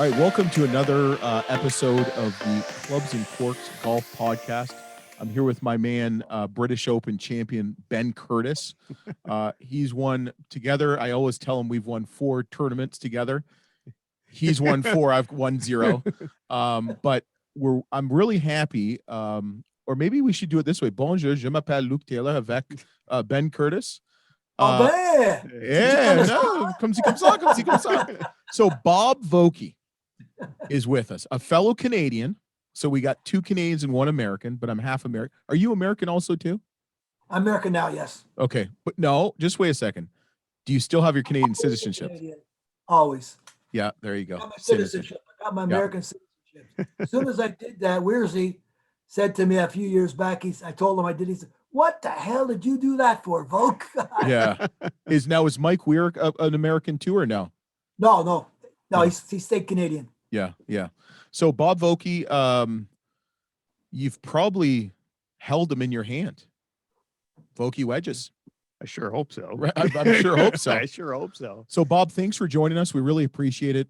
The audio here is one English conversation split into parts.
All right, welcome to another episode of the Clubs and Corks Golf Podcast. I'm here with my man, British Open champion Ben Curtis. He's won together. I always tell him we've won 4 tournaments together. He's won 4. I've won 0. But I'm really happy. Or maybe we should do it this way. Bonjour, je m'appelle Luke Taylor avec Ben Curtis. Yeah, no, comme ça. So Bob Vokey is with us, a fellow Canadian. So we got 2 Canadians and 1 American, but I'm half American. Are you American also too? I'm American now, yes. Okay, but no, just wait a second. Do you still have your Canadian citizenship? Canadian. Always. Yeah, there you go. I got my citizenship. I got my American citizenship. As soon as I did that, Wearsy said to me a few years back, I told him I did. He said, "What the hell did you do that for, Voke?" Yeah. Is Mike Weir an American too or no? No. He stayed Canadian. Yeah. So Bob Vokey, you've probably held them in your hand. Vokey wedges. I sure hope so. I'm sure hope so. I sure hope so. So Bob, thanks for joining us. We really appreciate it.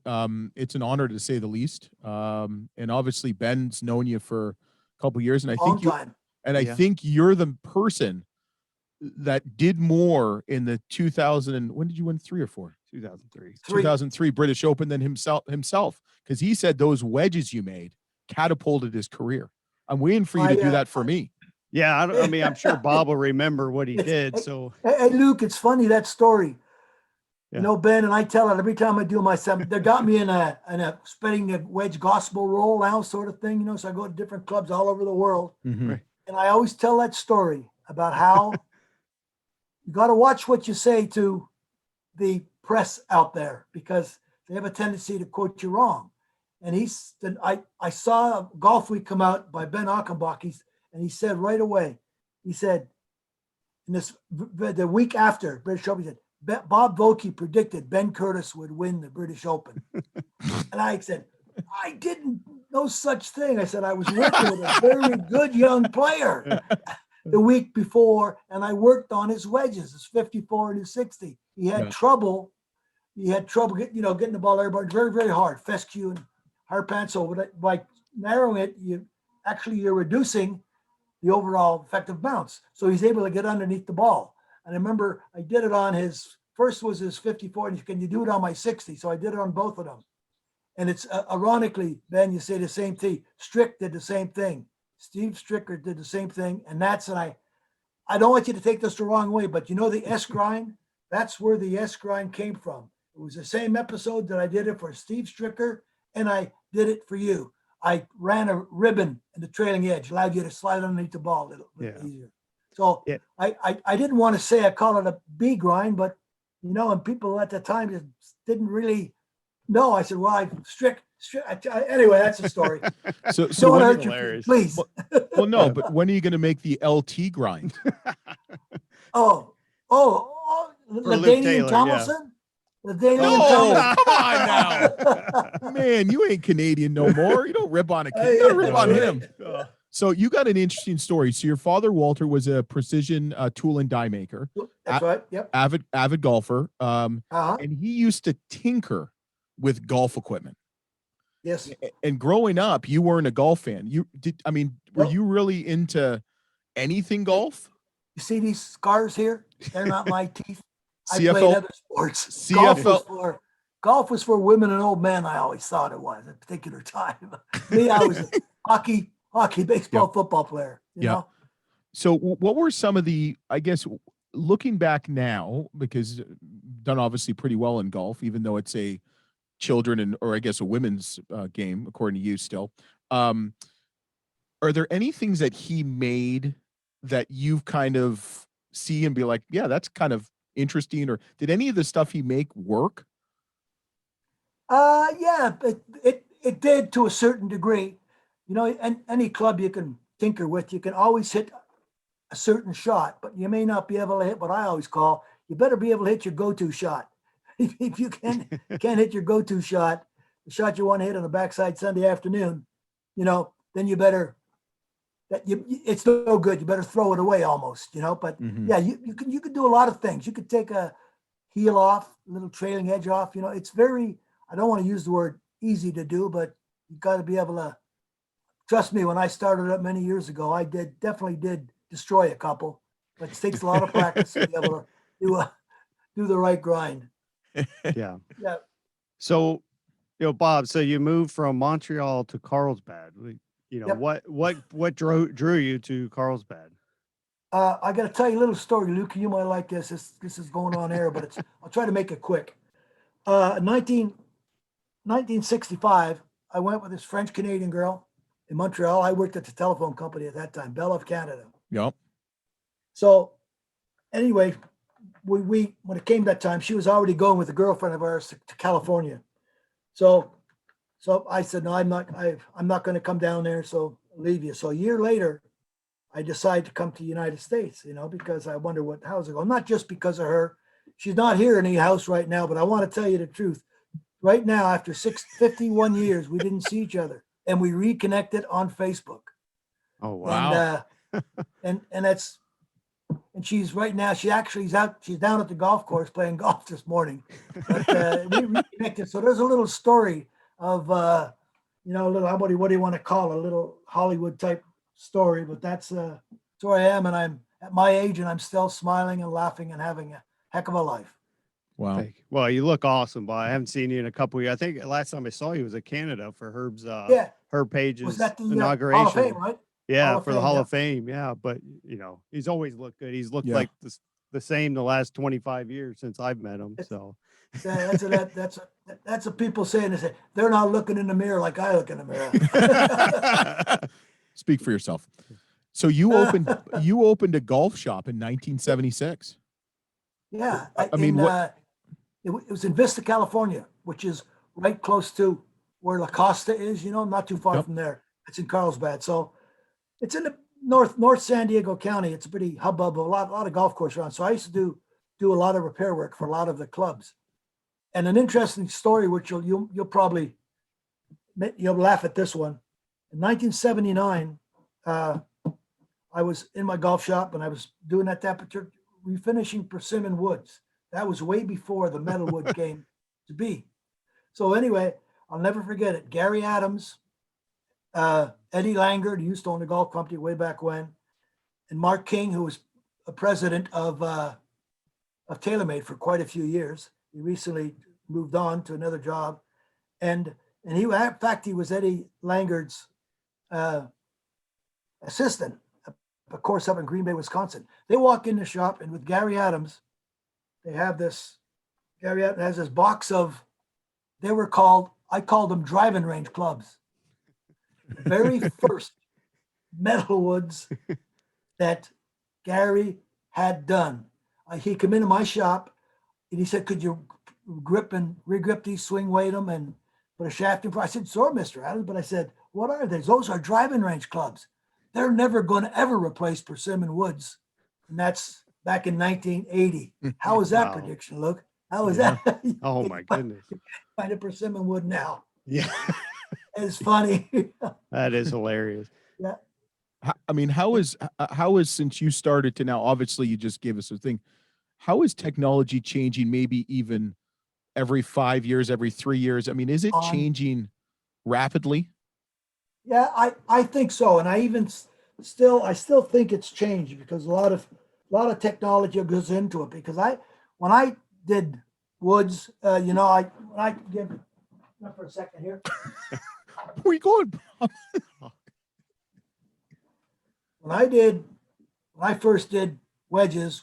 It's an honor to say the least. And obviously Ben's known you for a couple of years, and I think you're the person that did more in the 2000. When did you win 3 or 4? 2003. 2003 British Open than himself, because he said those wedges you made catapulted his career. I'm waiting for you to do that for me. Yeah, I mean, I'm sure Bob will remember what he did. So, hey, Luke, it's funny that story. Yeah. You know, Ben, and I tell it every time I do my seminar. They got me in a spreading the wedge gospel role now, sort of thing. You know, so I go to different clubs all over the world, Mm-hmm. and I always tell that story about how you got to watch what you say to the press out there, because they have a tendency to quote you wrong. And I saw Golf Week come out by Ben Achenbach, and he said right away, he said, the week after British Open, he said, Bob Vokey predicted Ben Curtis would win the British Open. And I said, I didn't know such thing. I said, I was working with a very good young player the week before, and I worked on his wedges, his 54 and his 60. He had trouble. He had trouble getting the ball everywhere. Very, very hard. Fescue and hard pants. So by narrowing it, you're reducing the overall effective bounce. So he's able to get underneath the ball. And I remember I did it on his first was his 54. And can you do it on my 60? So I did it on both of them. And it's ironically, Ben, you say the same thing. Strick did the same thing. Steve Stricker did the same thing. And I don't want you to take this the wrong way, but you know the S grind? That's where the S grind came from. It was the same episode that I did it for Steve Stricker, and I did it for you. I ran a ribbon in the trailing edge, allowed you to slide underneath the ball a little bit easier. So I didn't want to say I call it a B grind, but and people at the time just didn't really know. I said, well, Strick. Anyway, that's the story. So don't hurt your, please. Well, no, but when are you going to make the LT grind? LaDainian Tomlinson? Come on now. Man, you ain't Canadian no more. You don't rip on a kid. You gotta rip on him. So you got an interesting story. So your father, Walter, was a precision tool and die maker. That's right. Yep. Avid golfer. And he used to tinker with golf equipment. Yes. And growing up, you weren't a golf fan. Were you really into anything golf? You see these scars here? They're not my teeth. I CFL, played other sports. CFL. Golf was for women and old men. I always thought it was at a particular time. Me, I was a hockey, baseball, football player. You know? So what were some of the, I guess, looking back now, because done obviously pretty well in golf, even though it's a children or I guess a women's game, according to you still. Are there any things that he made that you've kind of see and be like, yeah, that's kind of interesting? Or did any of the stuff he make work? Yeah, it did to a certain degree. And any club you can tinker with, you can always hit a certain shot, but you may not be able to hit what I always call, you better be able to hit your go-to shot. If you can't hit your go-to shot, the shot you want to hit on the backside Sunday afternoon, then you better, it's no good. You better throw it away almost, but yeah, you can do a lot of things. You could take a heel off, a little trailing edge off, it's very, I don't want to use the word easy to do, but you got to be able to trust me. When I started up many years ago, I definitely did destroy a couple, but it takes a lot of practice to be able to do the right grind. Yeah. Yeah. So, Bob, so you moved from Montreal to Carlsbad. Yep. What drew you to Carlsbad? I got to tell you a little story, Luke. You might like this. This is going on air, but I'll try to make it quick. 1965, I went with this French Canadian girl in Montreal. I worked at the telephone company at that time, Bell of Canada. Yep. So anyway, we when it came that time, she was already going with a girlfriend of ours to California. So I said, no, I'm not going to come down there. So I'll leave you. So a year later, I decided to come to the United States, because I wonder how's it going? Not just because of her. She's not here in the house right now, but I want to tell you the truth. Right now, after 51 years, we didn't see each other, and we reconnected on Facebook. Oh, wow. And she's right now, she's down at the golf course playing golf this morning. But we reconnected. So there's a little story of, a little, what do you want to call it? A little Hollywood type story, but that's where I am. And I'm at my age and I'm still smiling and laughing and having a heck of a life. Wow. Well, you look awesome, Bob. I haven't seen you in a couple of years. I think last time I saw you was at Canada for Herb's Herb Page's was that the inauguration. Hall of Fame, right? Yeah, for the Hall of Fame. Yeah, but he's always looked good. He's looked like the same the last 25 years since I've met him. So that's what people say. And they say they're not looking in the mirror like I look in the mirror. Speak for yourself. So you opened a golf shop in 1976. Yeah, I mean, it was in Vista, California, which is right close to where La Costa is. Not too far from there. It's in Carlsbad, so it's in the North San Diego County. It's a pretty hubbub, a lot of golf course around. So I used to do a lot of repair work for a lot of the clubs. And an interesting story, which you'll probably laugh at this one. In 1979, I was in my golf shop and I was doing at that particular refinishing persimmon woods. That was way before the metal wood came to be. So anyway, I'll never forget it. Gary Adams, Eddie Langard, who used to own the golf company way back when, and Mark King, who was a president of TaylorMade for quite a few years. He recently moved on to another job, and he, in fact, he was Eddie Langard's assistant, of course, up in Green Bay, Wisconsin. They walk in the shop, and with Gary Adams, they have this. Gary Adams has this box of. I called them driving range clubs. The very first metal woods that Gary had done. He came into my shop and he said, "Could you grip and regrip these, swing weight them, and put a shaft in?" I said, "Sure, Mr. Adams." But I said, "What are these? Those are driving range clubs. They're never going to ever replace persimmon woods." And that's back in 1980. How was that prediction, Luke? How was that? Oh my goodness. Find a persimmon wood now. Yeah. It's funny. That is hilarious. Yeah. I mean, how is since you started to now, obviously you just gave us a thing. How is technology changing maybe even every 5 years, every 3 years? I mean, is it changing rapidly? Yeah, I think so. And I still think it's changed because a lot of technology goes into it. Because when I did woods, when I give for a second here. Where you going? When I first did wedges,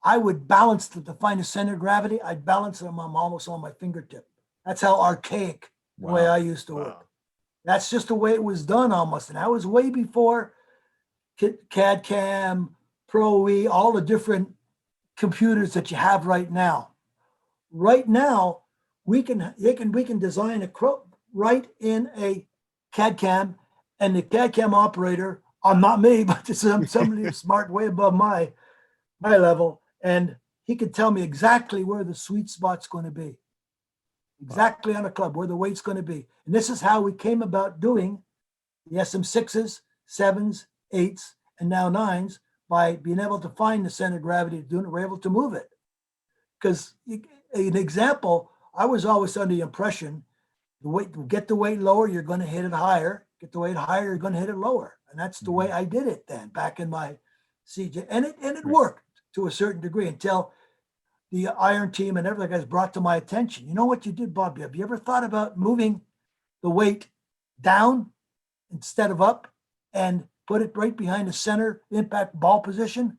I would balance to find the center of gravity. I'd balance them almost on my fingertip. That's how archaic the way I used to work. That's just the way it was done almost. And that was way before CAD CAM, Pro E, all the different computers that you have right now. Right now, we can design a right in a CAD CAM, and the CAD CAM operator, not me, but somebody smart way above my level, and he could tell me exactly where the sweet spot's going to be, exactly on a club where the weight's going to be. And this is how we came about doing the SM6s, 7s, 8s, and now 9s by being able to find the center of gravity, we're able to move it. Because an example, I was always under the impression Get the weight lower, you're going to hit it higher. Get the weight higher, you're going to hit it lower. And that's the way I did it then back in my CJ. And it worked to a certain degree until the iron team and everything guys brought to my attention. You know what you did, Bob? Have you ever thought about moving the weight down instead of up and put it right behind the center impact ball position?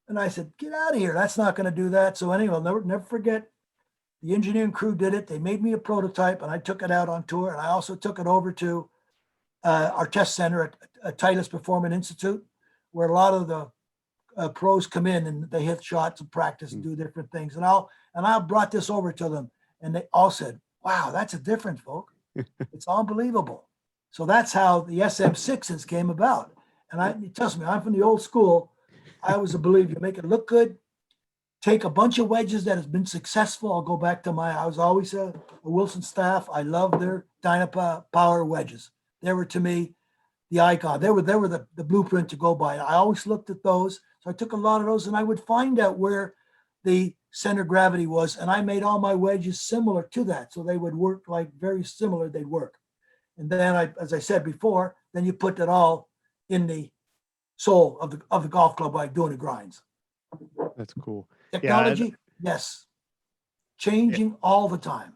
And I said, get out of here. That's not going to do that. So anyway, I'll never forget. The engineering crew did it. They made me a prototype, and I took it out on tour. And I also took it over to our test center at Titleist Performance Institute, where a lot of the pros come in and they hit shots and practice and do different things. And I brought this over to them, and they all said, wow, that's a difference, folks. It's unbelievable. So that's how the SM6s came about. And trust me, I'm from the old school. I was a believer. You make it look good. Take a bunch of wedges that has been successful. I'll go back to I was always a Wilson staff. I love their Dynapower wedges. They were, to me, the icon. They were the blueprint to go by. I always looked at those. So I took a lot of those, and I would find out where the center of gravity was, and I made all my wedges similar to that. So they would work like very similar. They'd work. And then as I said before, then you put that all in the soul of the golf club by doing the grinds. That's cool. Technology, yes, changing all the time.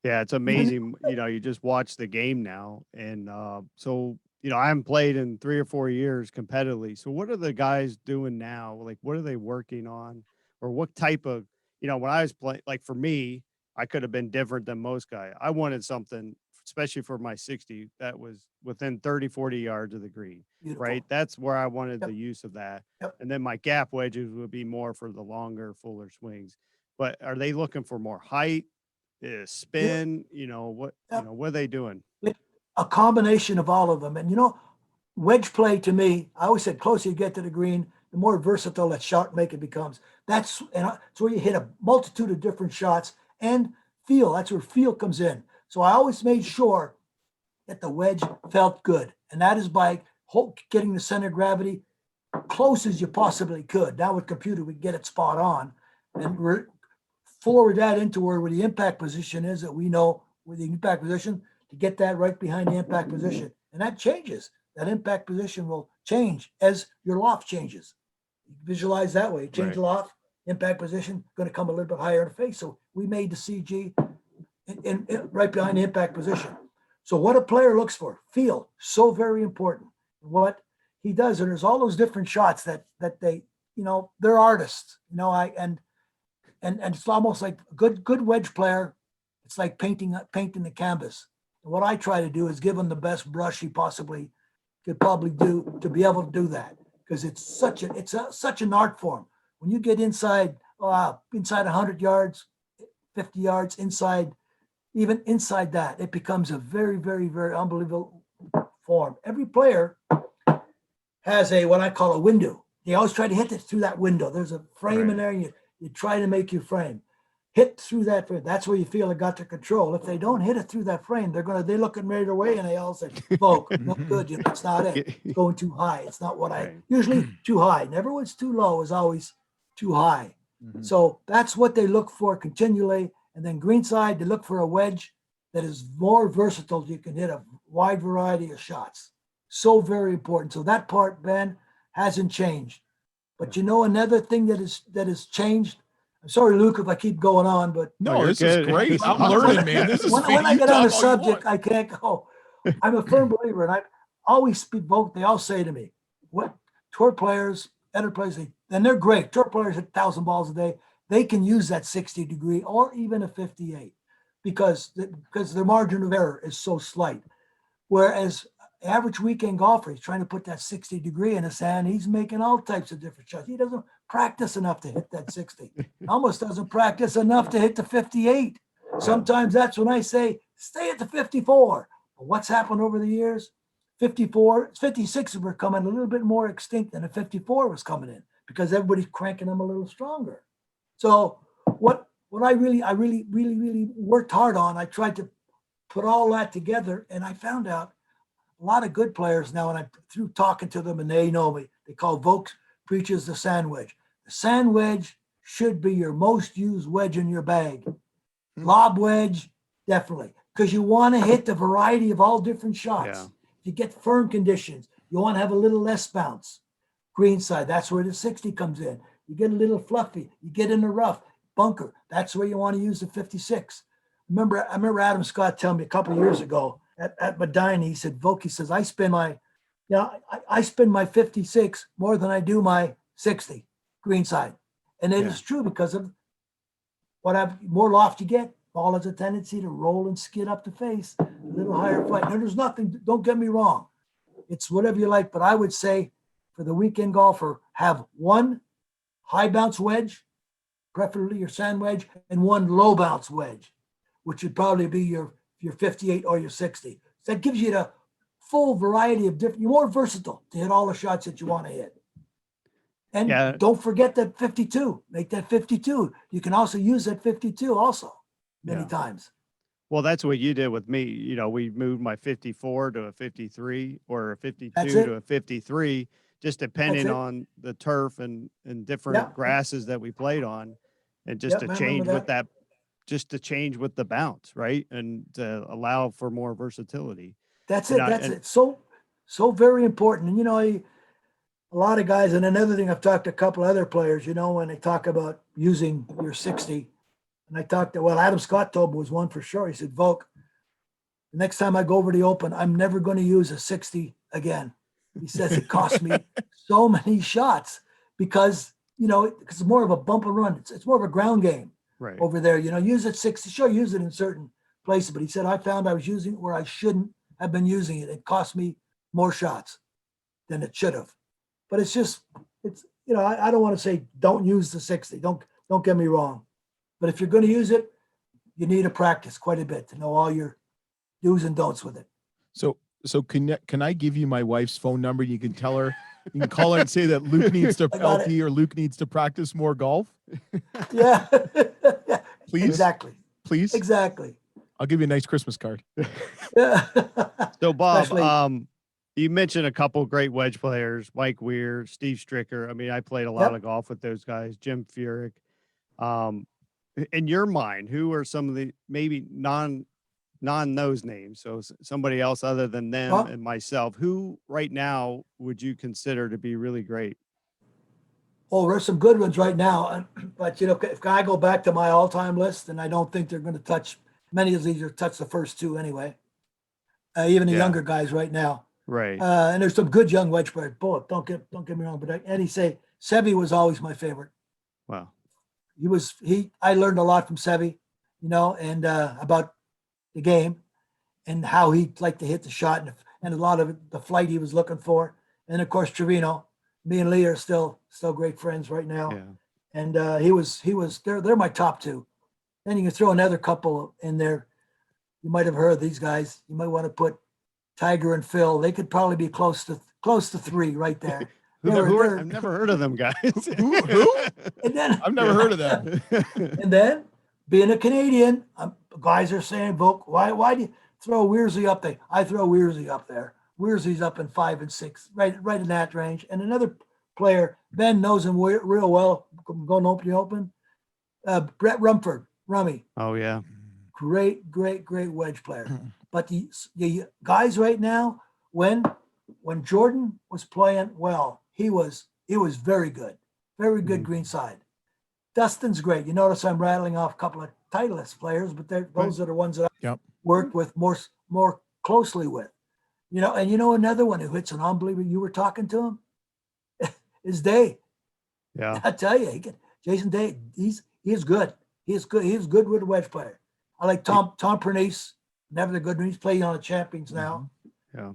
Yeah, it's amazing. You just watch the game now. And so, I haven't played in 3 or 4 years competitively. So what are the guys doing now? Like, what are they working on? Or what type of, when I was playing, like for me, I could have been different than most guys. I wanted something, especially for my 60, that was within 30, 40 yards of the green. Beautiful. Right? That's where I wanted the use of that. Yep. And then my gap wedges would be more for the longer, fuller swings. But are they looking for more height, spin? What are they doing? A combination of all of them. And wedge play to me, I always said, closer you get to the green, the more versatile that shot making becomes. That's where you hit a multitude of different shots, and feel. That's where feel comes in. So I always made sure that the wedge felt good. And that is by getting the center of gravity close as you possibly could. Now with computer, we get it spot on. And forward that into where the impact position is, that we know where the impact position, to get that right behind the impact position. And that changes. That impact position will change as your loft changes. Visualize that way. Change the loft, impact position, going to come a little bit higher in the face. So we made the CG in right behind the impact position. So what a player looks for, feel, so very important. What he does, and there's all those different shots that they, they're artists. And it's almost like a good wedge player. It's like painting the canvas. And what I try to do is give him the best brush he possibly could probably do to be able to do that, because it's such an art form. When you get inside 100 yards, 50 yards inside. Even inside that, it becomes a very, very, very unbelievable form. Every player has what I call a window. They always try to hit it through that window. There's a frame in there. You try to make your frame. Hit through that frame. That's where you feel it got the control. If they don't hit it through that frame, they look at me right away, and they all say, "Voke, not good. It's not it. It's going too high. It's not what usually too high. Never was too low. Is always too high." Mm-hmm. So that's what they look for continually. And then greenside, they look for a wedge that is more versatile. You can hit a wide variety of shots. So very important. So that part, Ben, hasn't changed. But another thing that is changed. I'm sorry, Luke, if I keep going on, but no, this is great. I'm learning, man. This is when I get on a subject, I can't go. I'm a firm believer, and I always speak both. They all say to me, "What tour players, other players, and they're great. Tour players hit 1,000 balls a day. They can use that 60 degree or even a 58 because their margin of error is so slight. Whereas average weekend golfer, he's trying to put that 60 degree in his hand. He's making all types of different shots. He doesn't practice enough to hit that 60. Almost doesn't practice enough to hit the 58. Sometimes that's when I say, stay at the 54. But what's happened over the years? 56 were coming a little bit more extinct than the 54 was coming in because everybody's cranking them a little stronger. So what I really worked hard on, I tried to put all that together, and I found out a lot of good players now, and through talking to them, and they know me, they call Vokey preaches the sand wedge. The sand wedge should be your most used wedge in your bag. Lob wedge, definitely. because you want to hit the variety of all different shots. Yeah. You get firm conditions. You want to have a little less bounce. Green side, that's where the 60 comes in. You get a little fluffy. You get in the rough. Bunker, that's where you want to use the 56. I remember Adam Scott telling me a couple of years ago at Medina, he said, Vokey says, I spend my 56 more than I do my 60 green side. And it is true because of more loft you get, ball has a tendency to roll and skid up the face, a little higher flight. Now, there's nothing, don't get me wrong. It's whatever you like, but I would say for the weekend golfer, have one high bounce wedge, preferably your sand wedge, and one low bounce wedge, which would probably be your 58 or your 60. So that gives you the full variety of different, you're more versatile to hit all the shots that you want to hit. And don't forget that 52, make that 52. You can also use that 52 also many times. Well, that's what you did with me. You know, we moved my 54 to a 53 or a 52 to a 53, just depending on the turf and different grasses that we played on. And just to change with that, just to change with the bounce, right? And to allow for more versatility. That's it. That's it. So very important. And, you know, a lot of guys, and another thing, I've talked to a couple other players, you know, when they talk about using your 60, and I talked to, Adam Scott told me was one for sure. He said, Voke, the next time I go over the Open, I'm never going to use a 60 again. He says it cost me so many shots because, you know, because it's more of a bump and run. It's more of a ground game over there. You know, use it 60, sure, use it in certain places. But he said, I found I was using it where I shouldn't have been using it. It cost me more shots than it should have. But it's just, it's, you know, I don't want to say don't use the 60. Don't get me wrong. But if you're going to use it, you need to practice quite a bit to know all your do's and don'ts with it. So can I give you my wife's phone number? You can tell her, you can call her and say that Luke needs to LT or Luke needs to practice more golf. Yeah. Please. Exactly. Please. Exactly. I'll give you a nice Christmas card. Yeah. So Bob, you mentioned a couple of great wedge players, Mike Weir, Steve Stricker. I mean, I played a lot of golf with those guys, Jim Furyk. In your mind, who are some of the maybe non those names? So somebody else other than them and myself, who right now would you consider to be really great? Oh, there's some good ones right now. But, you know, if I go back to my all-time list, and I don't think they're going to touch, many of these are touch the first two anyway. Even the younger guys right now. Right. And there's some good young wedge players. Boy, don't get me wrong, but Seve was always my favorite. Wow. I learned a lot from Seve, you know, and about the game and how he liked to hit the shot and a lot of the flight he was looking for. And of course, Trevino, me and Lee are still great friends right now. Yeah. And they're my top two. Then you can throw another couple in there. You might have heard these guys. You might want to put Tiger and Phil. They could probably be close to three right there. I've never heard of them guys. Who? And then I've never heard of them. And then being a Canadian, guys are saying, Voke, why do you throw Weirsley up there? I throw Weirsley up there. Weirsley's up in 5 and 6, right in that range. And another player, Ben knows him real well. Going to open. Brett Rumford, Rummy. Oh yeah, great wedge player. But the guys right now, when Jordan was playing well, he was very good green side. Dustin's great. You notice I'm rattling off a couple of Titleist players, but those are the ones that I worked with more closely with. You know, and you know another one who hits an unbelievable. You were talking to him, is Day. Yeah, I tell you, Jason Day. He is good. He is good. He is good with a wedge player. I like Tom Pernice. Never the good. He's playing on the Champions now. Yeah.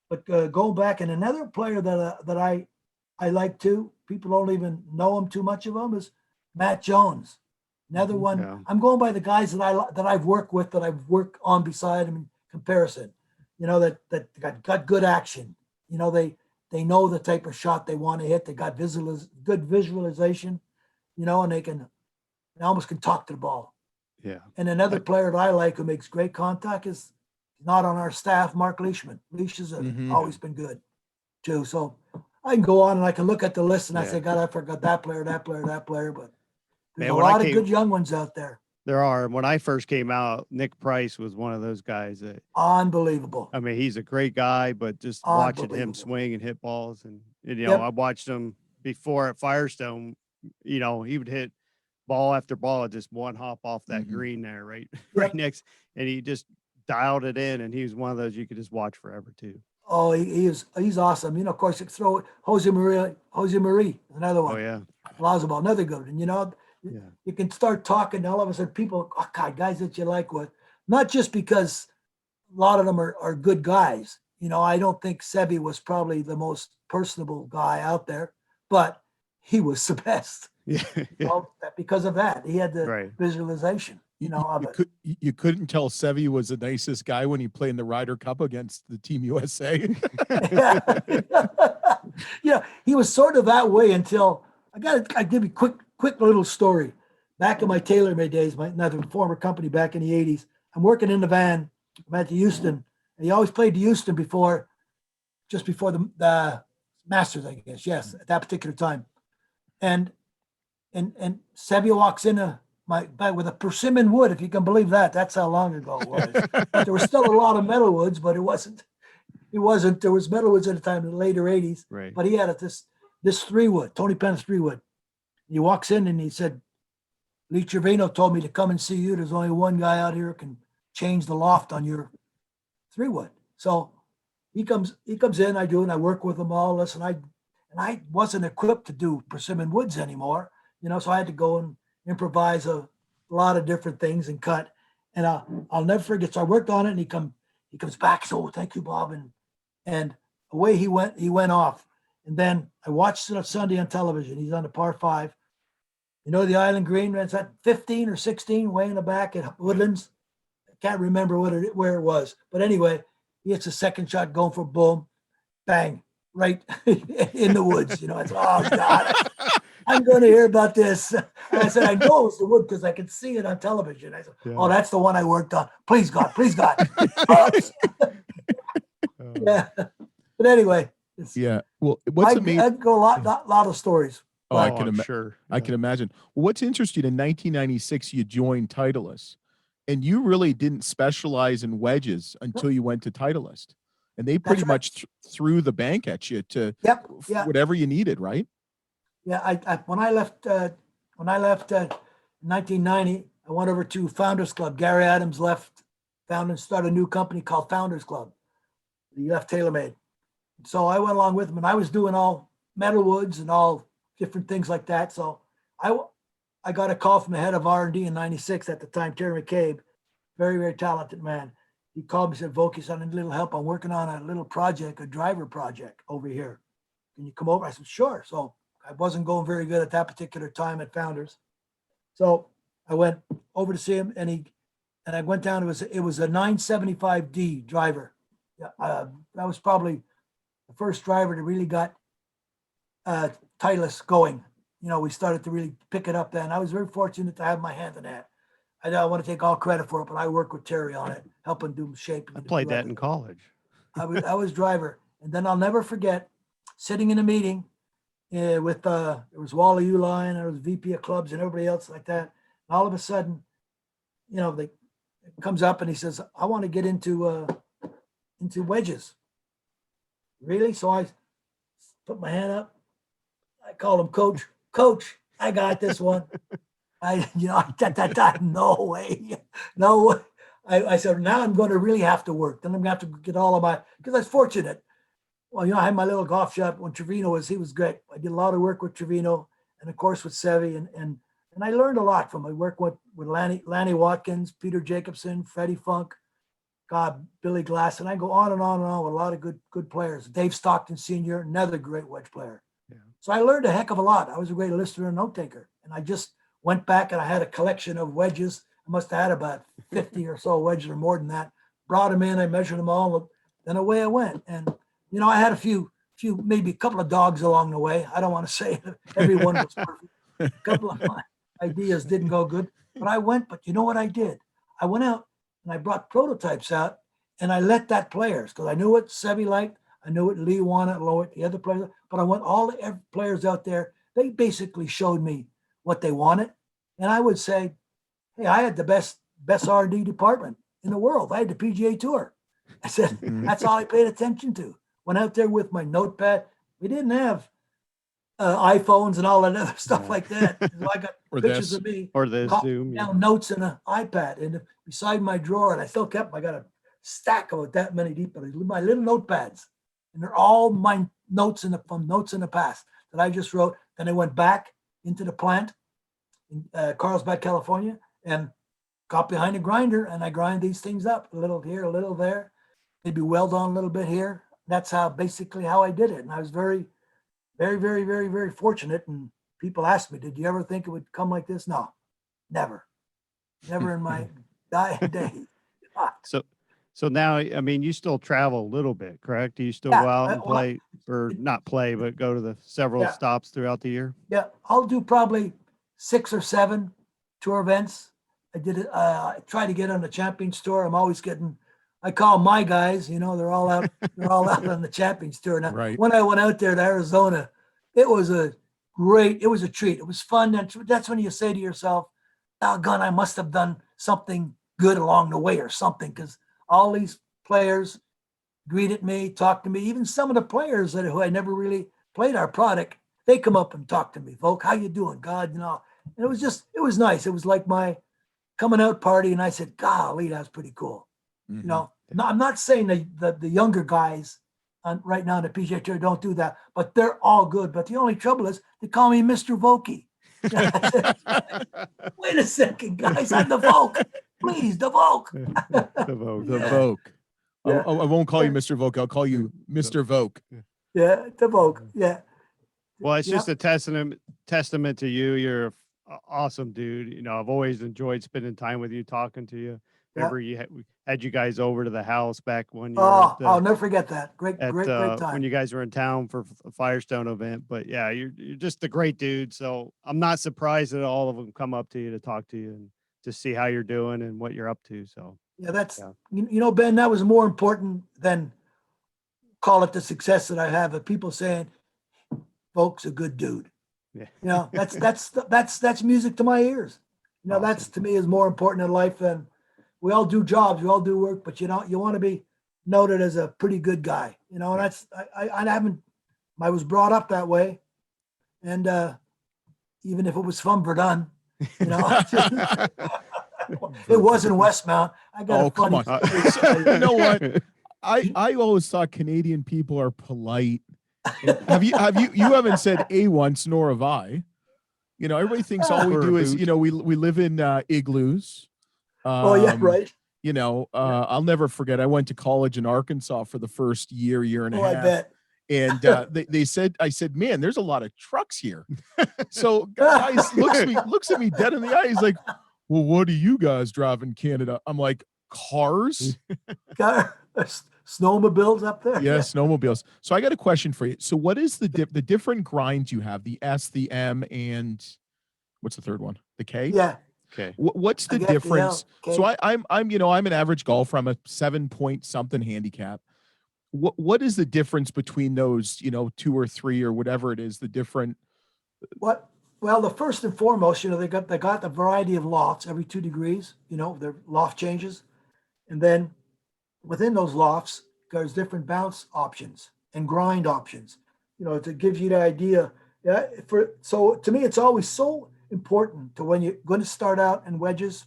But going back, and another player that I like too. People don't even know him too much of him is Matt Jones. Another one. Yeah. I'm going by the guys that I've worked with, that I've worked on beside him in comparison. You know, that got good action. You know, they know the type of shot they want to hit. They got good visualization, you know, and they almost can talk to the ball. Yeah. And another player that I like who makes great contact is not on our staff, Mark Leishman. Leish has always been good too. So I can go on and I can look at the list and I say, God, I forgot that player. But there's a lot of good young ones out there. There are. When I first came out, Nick Price was one of those guys that, Unbelievable. I mean, he's a great guy, but just watching him Unbelievable. swing and hit balls, and Yep. I watched him before at Firestone. He would hit ball after ball, just one hop off that Mhm. green there, right, Yep. right next, and he just dialed it in, and he was one of those you could just watch forever too. Oh, he's awesome. Of course, you throw it. Jose Marie, another one. Oh yeah, Plausible, another good one. yeah, You can start talking, and all of a sudden people, oh God, guys that you like with, not just because a lot of them are good guys. I don't think Sebi was probably the most personable guy out there, but he was the best. yeah, Well, because of that, he had the right. visualization, of it. You couldn't tell Sevy was the nicest guy when he played in the Ryder Cup against the Team USA. Yeah, he was sort of that way until I give you a quick little story. Back in my TaylorMade days, another former company back in the 80s, I'm working in the van. I'm at the Houston, and he always played the Houston just before the Masters, I guess. Yes, at that particular time. And Sebi walks in my bag with a persimmon wood, if you can believe that. That's how long ago it was. But there was still a lot of metal woods, but it wasn't. There was metal woods at the time in the later 80s. Right. But he had this 3-wood, Tony Penn's 3-wood. He walks in and he said, Lee Trevino told me to come and see you. There's only one guy out here who can change the loft on your 3-wood. So he comes in, I do, and I work with them all. Listen, I wasn't equipped to do persimmon woods anymore, so I had to go and improvise a lot of different things and cut. And I'll never forget. So I worked on it, and he comes back. So thank you, Bob, and away he went off. And then I watched it on Sunday on television. He's on the par 5. The Island Green, it's at 15 or 16, way in the back at Woodlands. I can't remember where it was. But anyway, he hits a second shot going for boom, bang, right in the woods. I said, oh, God, I'm going to hear about this. And I said, I know it's the wood because I could see it on television. I said, oh, that's the one I worked on. Please, God. Yeah. But anyway. Yeah. Well, what's amazing? I'd go a lot of stories. Oh, I'm sure. I can imagine. What's interesting, in 1996, you joined Titleist, and you really didn't specialize in wedges until you went to Titleist, and they pretty much threw the bank at you to whatever you needed, right? Yeah. I when I left 1990, I went over to Founders Club. Gary Adams founded and started a new company called Founders Club. He left TaylorMade. So I went along with him, and I was doing all metal woods and all different things like that. So I got a call from the head of R&D in 96 at the time, Terry McCabe, very, very talented man. He called me and said, Vokey, I need a little help. I'm working on a little project, a driver project over here. Can you come over? I said, sure. So I wasn't going very good at that particular time at Founders. So I went over to see him, and I went down. It was a 975D driver. That was probably the first driver that really got Titleist going. We started to really pick it up then. I was very fortunate to have my hand in that. I don't want to take all credit for it, but I worked with Terry on it, helping do shape. I played that in college. I was driver. And then I'll never forget sitting in a meeting with it was Wally Uline, and it was VP of clubs and everybody else like that. And all of a sudden, they comes up and he says, I want to get into wedges. Really? So I put my hand up. I called him Coach, I got this one. No way. I said, now I'm going to really have to work. Then I'm going to have to get all of because I was fortunate. Well, I had my little golf shop when Trevino he was great. I did a lot of work with Trevino and of course with Sevi and I learned a lot from him. I worked with Lanny Watkins, Peter Jacobson, Freddie Funk, Billy Glass, and I go on and on and on with a lot of good players. Dave Stockton Sr., another great wedge player. Yeah. So I learned a heck of a lot. I was a great listener and note taker. And I just went back and I had a collection of wedges. I must have had about 50 or so wedges or more than that. Brought them in, I measured them all, then away I went. And, I had a few, maybe a couple of dogs along the way. I don't want to say everyone was perfect. A couple of my ideas didn't go good, but I went, but you know what I did? I went out and I brought prototypes out and I let that players, because I knew what Sevi liked. I knew what Lee wanted, Lowett, the other players, but I went all the players out there. They basically showed me what they wanted. And I would say hey, I had the best R&D department in the world. I had the PGA Tour. I said, that's all I paid attention to. Went out there with my notepad. We didn't have iPhones and all that other stuff like that. So I got pictures of me or the Zoom, down notes in an iPad and beside my drawer, and I still kept them. I got a stack about that many deep, my little notepads, and they're all my notes from notes in the past that I just wrote. Then I went back into the plant in Carlsbad, California, and got behind a grinder, and I grind these things up, a little here, a little there, maybe weld on a little bit here. That's basically how I did it. And I was very, very, very, very, very fortunate. And people asked me, did you ever think it would come like this? No, never in my dying days. So now, I mean, you still travel a little bit, correct? Do you still go out and play, or not play, but go to the several stops throughout the year? Yeah, I'll do probably 6 or 7 tour events. I did it. I try to get on the Champions Tour. I'm always getting. I call my guys. You know, they're all out. They're all out on the Champions Tour now. Right. When I went out there to Arizona, it was a treat. It was fun. That's when you say to yourself, "Doggone, I must have done something good along the way, or something," because all these players greeted me, talked to me. Even some of the players who I never really played our product, they come up and talk to me. Voke, how you doing? God, you know. And it was nice. It was like my coming out party, and I said, golly, that's pretty cool. Mm-hmm. You know, no, I'm not saying that the younger guys right now in the PGA Tour don't do that, but they're all good. But the only trouble is they call me Mr. Vokey. Wait a second, guys, I'm the Voke. Please, the Voke. The Voke. The Voke. Yeah. I won't call you Mr. Voke. I'll call you Mr. Voke. Yeah, the Voke. Yeah. Well, it's just a testament to you. You're an awesome dude. You know, I've always enjoyed spending time with you, talking to you. Remember, we had you guys over to the house back when you were I'll never forget that. Great time. When you guys were in town for a Firestone event. But yeah, you're just a great dude. So I'm not surprised that all of them come up to you to talk to you and to see how you're doing and what you're up to. So yeah, you know, Ben, that was more important than call it the success that I have of people saying, Voke's a good dude. Yeah. You know, that's music to my ears. You know, that's to me is more important in life than we all do jobs, we all do work, but you want to be noted as a pretty good guy. You know, and that's I was brought up that way, and even if it was from Verdun, you know, it wasn't Westmount. I got a funny. Come on. You know what? I always thought Canadian people are polite. You haven't said a once, nor have I. You know, everybody thinks all we do is, you know, we live in igloos. Oh yeah, right. You know, I'll never forget. I went to college in Arkansas for the first year and a half. I bet. And I said, man, there's a lot of trucks here. So guys looks at me dead in the eye. He's like, well, what do you guys drive in Canada? I'm like, cars. Snowmobiles up there. Yeah, snowmobiles. So I got a question for you. So what is the different grinds you have? The S, the M, and what's the third one? The K? Yeah. Okay. What's the difference? So I'm an average golfer. I'm a 7-point-something handicap. What is the difference between those, you know, 2 or 3 or whatever it is, the different? Well, the first and foremost, you know, they got the variety of lofts every 2 degrees, you know, their loft changes. And then within those lofts, there's different bounce options and grind options, you know, to give you the idea. Yeah. So to me, it's always so important to when you're going to start out in wedges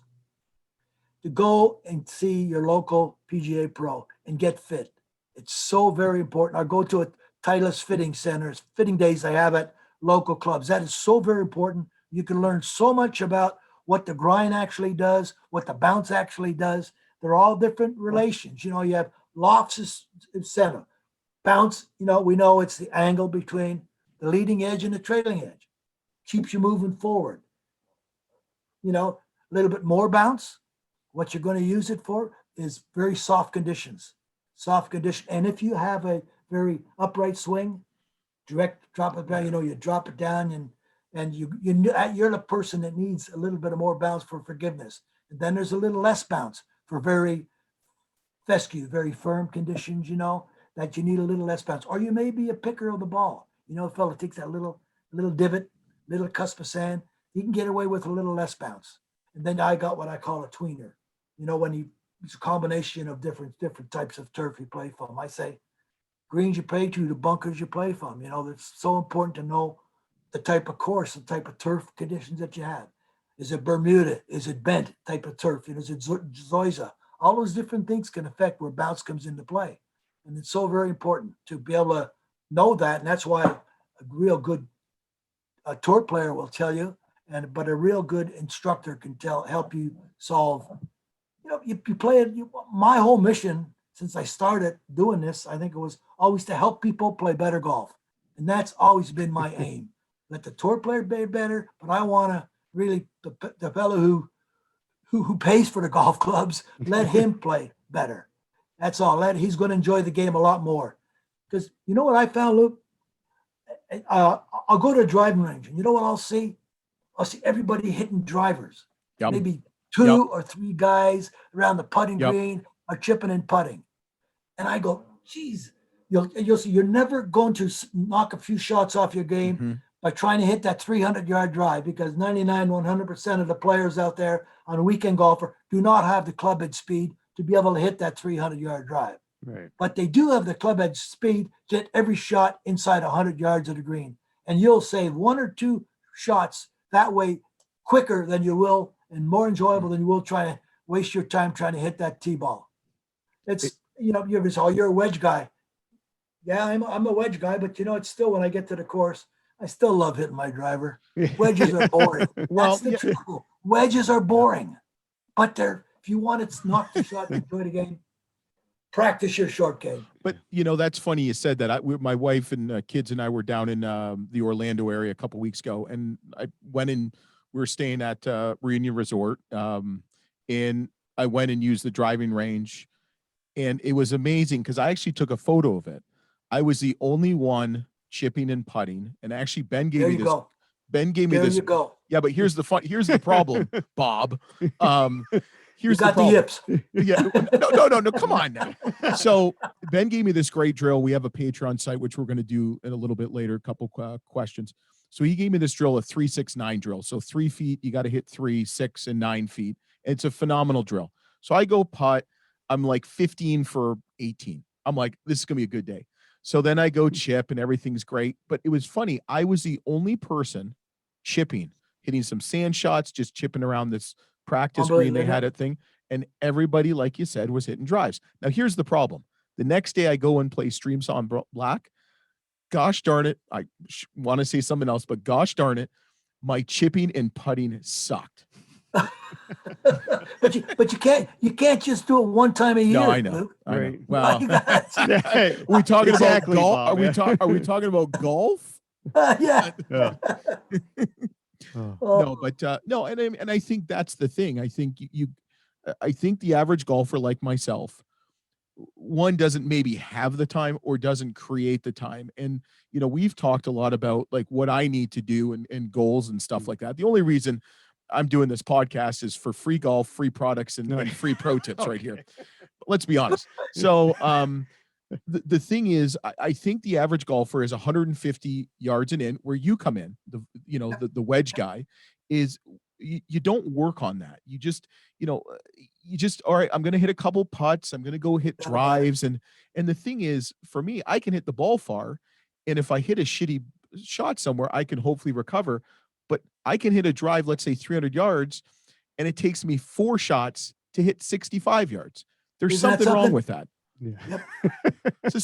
to go and see your local PGA pro and get fit. It's so very important. I go to a Titleist fitting centers, fitting days I have at local clubs. That is so very important. You can learn so much about what the grind actually does, what the bounce actually does. They're all different relations. You know, you have lofts is center. Bounce, you know, we know it's the angle between the leading edge and the trailing edge. Keeps you moving forward. You know, a little bit more bounce. What you're going to use it for is very soft conditions. And if you have a very upright swing, direct drop it down, you know, you drop it down and you're the person that needs a little bit of more bounce for forgiveness. And then there's a little less bounce for very fescue, very firm conditions, you know, that you need a little less bounce. Or you may be a picker of the ball. You know, a fella takes that little divot, little cusp of sand, he can get away with a little less bounce. And then I got what I call a tweener. You know, it's a combination of different types of turf you play from. I say greens you play to, the bunkers you play from. You know, it's so important to know the type of course, the type of turf conditions that you have. Is it Bermuda? Is it bent type of turf? You know, is it Zoysia? All those different things can affect where bounce comes into play. And it's so very important to be able to know that. And that's why a real good tour player will tell you, but a real good instructor can help you solve. You know, you play it. My whole mission since I started doing this, I think it was always to help people play better golf. And that's always been my aim. Let the tour player play better, but I want to really, the fellow who pays for the golf clubs, let him play better. That's all. He's going to enjoy the game a lot more. Because you know what I found, Luke? I'll go to a driving range, and you know what I'll see? I'll see everybody hitting drivers. Yep. Maybe two or three guys around the putting green are chipping and putting. And I go, geez, you'll see you're never going to knock a few shots off your game by trying to hit that 300-yard drive, because 100% of the players out there on a weekend golfer do not have the club head speed to be able to hit that 300-yard drive. Right. But they do have the club head speed to hit every shot inside 100 yards of the green. And you'll save one or two shots that way quicker than you will, and more enjoyable than you will try to waste your time trying to hit that tee ball. It's, you know, you're a wedge guy. Yeah, I'm a wedge guy, but you know, it's still, when I get to the course, I still love hitting my driver. Wedges are boring. That's the truth. Wedges are boring, but if you want to knock the shot and enjoy the game, practice your short game. But you know, that's funny you said that. My wife and kids and I were down in the Orlando area a couple weeks ago, and I went in. We were staying at Reunion Resort, and I went and used the driving range, and it was amazing because I actually took a photo of it. I was the only one chipping and putting, and actually Ben gave me this. Ben gave me this. There you go. Yeah, but here's the problem, Bob. Here's you got the problem. yips. Yeah, no, come on now. So Ben gave me this great drill. We have a Patreon site, which we're going to do in a little bit later, a couple questions. So he gave me this drill, a 3-6-9 drill. So 3 feet, you got to hit 3, 6, and 9 feet. It's a phenomenal drill. So I go putt. I'm like 15 for 18. I'm like, this is going to be a good day. So then I go chip and everything's great. But it was funny. I was the only person chipping, hitting some sand shots, just chipping around this practice green they had a thing. And everybody, like you said, was hitting drives. Now, here's the problem. The next day I go and play Streams on Black. Gosh darn it. I want to say something else, but gosh darn it. My chipping and putting sucked. but you can't just do it one time a year. No, I know. Luke. I know. Right. Well, Hey, are we talking exactly, about golf? Bob, Are we talking about golf? Yeah. No, but no, and I think that's the thing. I think I think the average golfer like myself, one doesn't maybe have the time or doesn't create the time. And you know, we've talked a lot about like what I need to do and goals and stuff like that. The only reason I'm doing this podcast is for free golf, free products, and free pro tips right here. But let's be honest. So the thing is, I think the average golfer is 150 yards and in, where you come in, the wedge guy is, you don't work on that. You just, all right, I'm going to hit a couple putts. I'm going to go hit drives. And the thing is, for me, I can hit the ball far. And if I hit a shitty shot somewhere, I can hopefully recover. But I can hit a drive, let's say 300 yards, and it takes me 4 shots to hit 65 yards. There's something wrong with that. Yeah. Yep. It's a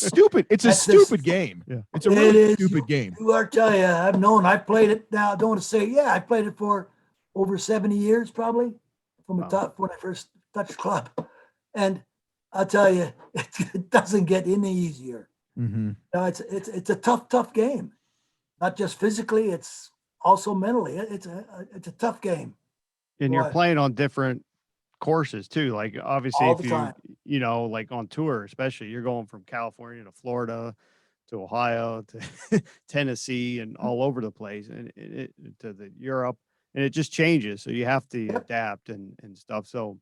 stupid game. Yeah. It's a really stupid game. I'll tell you, I've played it now. I don't want to say, I played it for over 70 years, probably when I first touched club. And I'll tell you, it doesn't get any easier. Mm-hmm. No, it's a tough game, not just physically, it's also mentally. It's a tough game. And you're playing on different courses too. Like obviously, all if the time. like on tour, especially, you're going from California to Florida to Ohio to Tennessee and all over the place, and to the Europe, and it just changes. So you have to adapt and stuff. So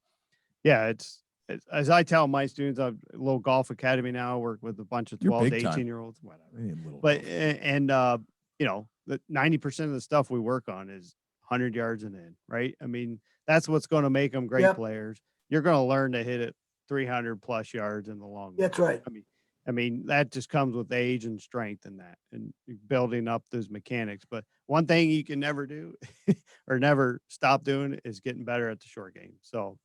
yeah, it's as I tell my students, I'm a little golf academy now. I work with a bunch of 12 to 18-year-olds, whatever. But the 90% of the stuff we work on is 100 yards and in, right? I mean, That's what's going to make them great Yep. players. You're going to learn to hit it 300 plus yards in the long run. That's right. I mean, that just comes with age and strength and that, and building up those mechanics. But one thing you can never do or never stop doing is getting better at the short game. So,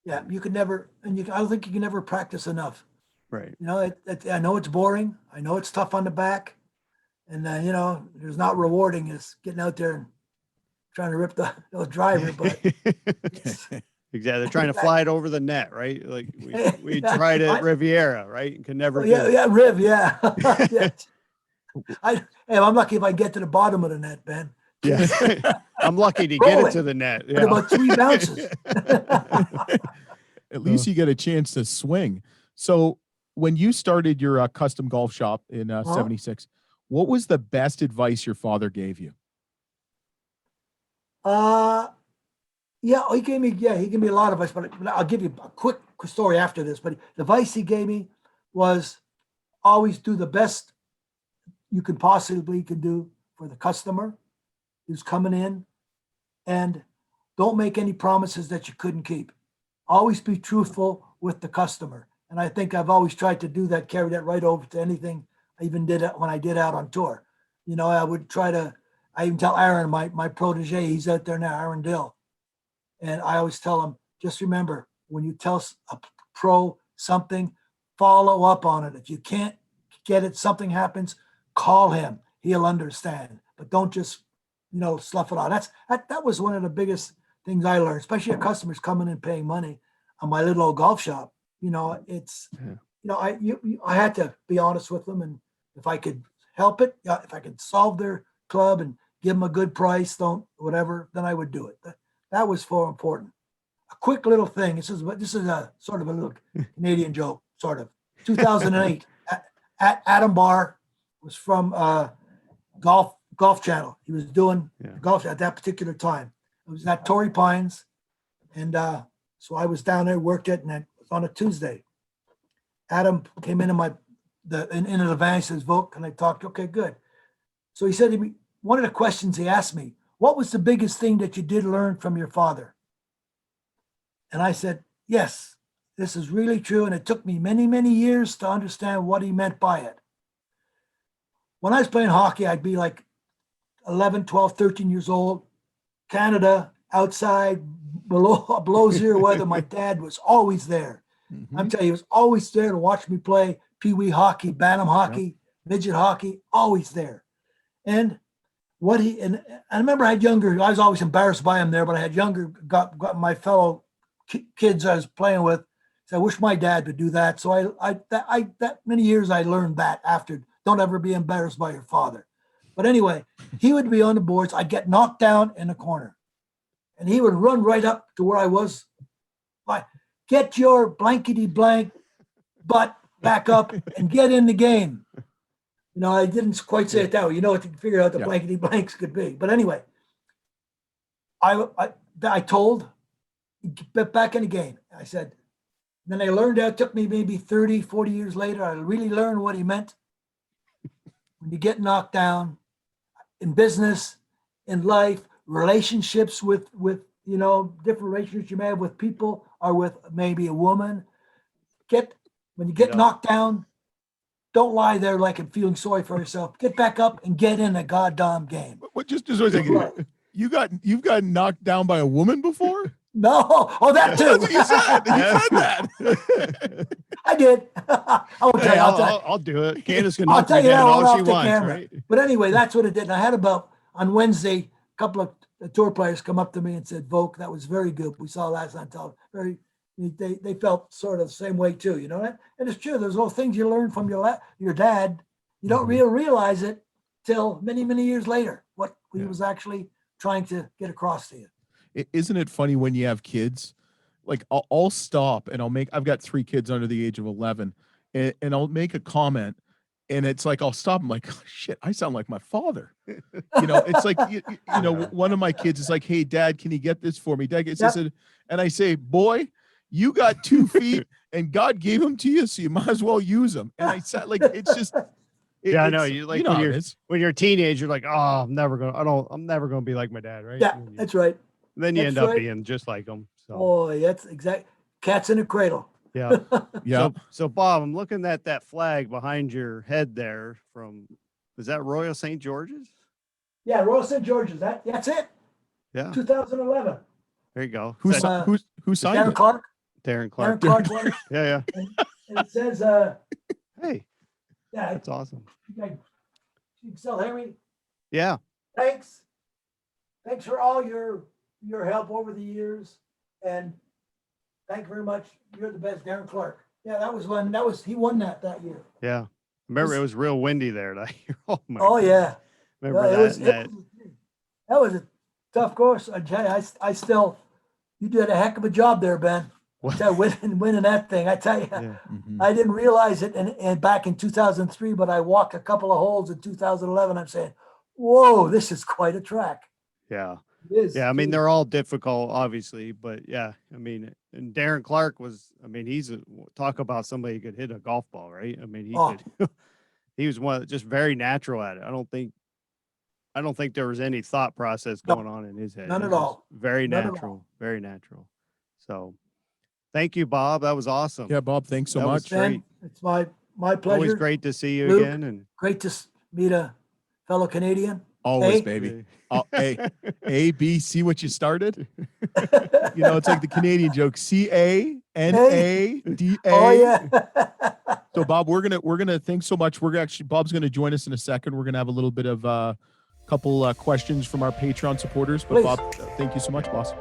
Yeah, you can never, and I don't think you can never practice enough. right. You know, I know it's boring. I know it's tough on the back, and you know, there's not rewarding as getting out there and trying to rip the driver. But Exactly. They're trying to fly it over the net, right? Like we Yeah, tried at Riviera, right? And can never do it. yeah, Riv, yeah. Yeah. I'm lucky if I get to the bottom of the net, Ben. Yeah. I'm lucky to get Roll it it. to the net. But about 3 bounces. At least you get a chance to swing. So when you started your custom golf shop in 76, what was the best advice your father gave you? Yeah, he gave me a lot of advice, but I'll give you a quick story after this. But the advice he gave me was always do the best you can possibly do for the customer who's coming in, and don't make any promises that you couldn't keep. Always be truthful with the customer. And I think I've always tried to do that, carry that right over to anything I even did when I did out on tour. You know, I would I even tell Aaron, my protege, he's out there now, Aaron Dill. And I always tell him, just remember, when you tell a pro something, follow up on it. If you can't get it, something happens, call him. He'll understand. But don't just, slough it out. That was one of the biggest things I learned, especially a customers coming and paying money on my little old golf shop. I had to be honest with them, and if I could help it, if I could solve their club and give them a good price, then I would do it. That was so important. A quick little thing. This is a sort of a little Canadian joke, sort of. 2008, at Adam Barr was from Golf Channel. He was doing golf at that particular time. It was at Torrey Pines, and so I was down there, worked it, and it was on a Tuesday. Adam came into in the van. He says, "Voke," and I talked. Okay, good. So he said to me, one of the questions he asked me, what was the biggest thing that you did learn from your father? And I said, yes, this is really true. And it took me many, many years to understand what he meant by it. When I was playing hockey, I'd be like 11, 12, 13 years old, Canada, outside, below zero weather. My dad was always there. Mm-hmm. I'm telling you, he was always there to watch me play pee-wee hockey, bantam hockey, midget hockey, always there. And I remember I was always embarrassed by him there, but I had got my fellow kids I was playing with. So I wish my dad would do that. So that many years I learned that after, don't ever be embarrassed by your father. But anyway, he would be on the boards. I'd get knocked down in the corner, and he would run right up to where I was. Like, get your blankety blank butt back up and get in the game. I didn't quite say it that way. To figure out the blankety blanks could be. But anyway, I told, get back in the game. I said, then I learned out, it took me maybe 30, 40 years later, I really learned what he meant. When you get knocked down in business, in life, relationships with different relationships you may have with people or with maybe a woman, when you get knocked down, don't lie there like I'm feeling sorry for yourself. Get back up and get in a goddamn game. What? Just a second. You've got knocked down by a woman before? No. Oh, that too. That's what you said. You said that. I did. I'll do it. Candace can knock me you down that all she wants, right? But anyway, that's what it did. And I had on Wednesday, a couple of tour players come up to me and said, "Voke, that was very good. We saw last night. They felt sort of the same way too, and it's true. There's little things you learn from your dad. You don't really realize it till many, many years later, what he was actually trying to get across to you. Isn't it funny when you have kids? Like I'll stop and I've got 3 kids under the age of 11, and I'll make a comment, and it's like, I'll stop. I'm like, oh, shit, I sound like my father. It's like, one of my kids is like, hey, Dad, can you get this for me? Dad gets this, and I say, boy, you got 2 feet and God gave them to you, so you might as well use them. And I said, like, it's just, I know you like when you're a teenager, you're like, oh, I'm never gonna be like my dad, right? Yeah, that's right. Then you end up X-ray. being just like them. So Boy, that's exact. Cats in a cradle. yeah. Yeah. So Bob, I'm looking at that flag behind your head there is that Royal St. George's? Yeah, Royal St. George's. That's it. Yeah. 2011. There you go. Who Is that who signed Darren it? Clark. Darren Darren Clark. Clark won it. Yeah. And it says, Hey, yeah, that's awesome. you can sell Henry. Yeah. Thanks for all your help over the years, and thank you very much. You're the best, Darren Clark. Yeah, he won that year. Yeah. Remember, it was real windy there that year. Oh my Oh God. yeah. Remember Yeah, that? that was a tough course. I still, you did a heck of a job there, Ben. What? Winning that thing. I tell you, Yeah. Mhm. I didn't realize it and back in 2003, but I walked a couple of holes in 2011. I'm saying, whoa, this is quite a track. Yeah. It is. Yeah. I mean, too. they're all difficult, obviously, but yeah. I mean, and Darren Clark talk about somebody who could hit a golf ball, right? I mean, he was just very natural at it. I don't think there was any thought process No, going on in his head. none It at was all. Very None at all. natural. Very natural. So thank you, Bob. That was awesome. Yeah, Bob, thanks so That was much. great. Ben, it's my pleasure. Always great to see you Luke. again. And Great to meet a fellow Canadian. Always, Hey. baby. Hey, A, B, see what you started? You know, it's like the Canadian joke, CANADA. Oh yeah. So Bob, we're gonna thanks so much. Bob's gonna join us in a second. We're gonna have a little bit of couple questions from our Patreon supporters. But Please. Bob, thank you so much, boss.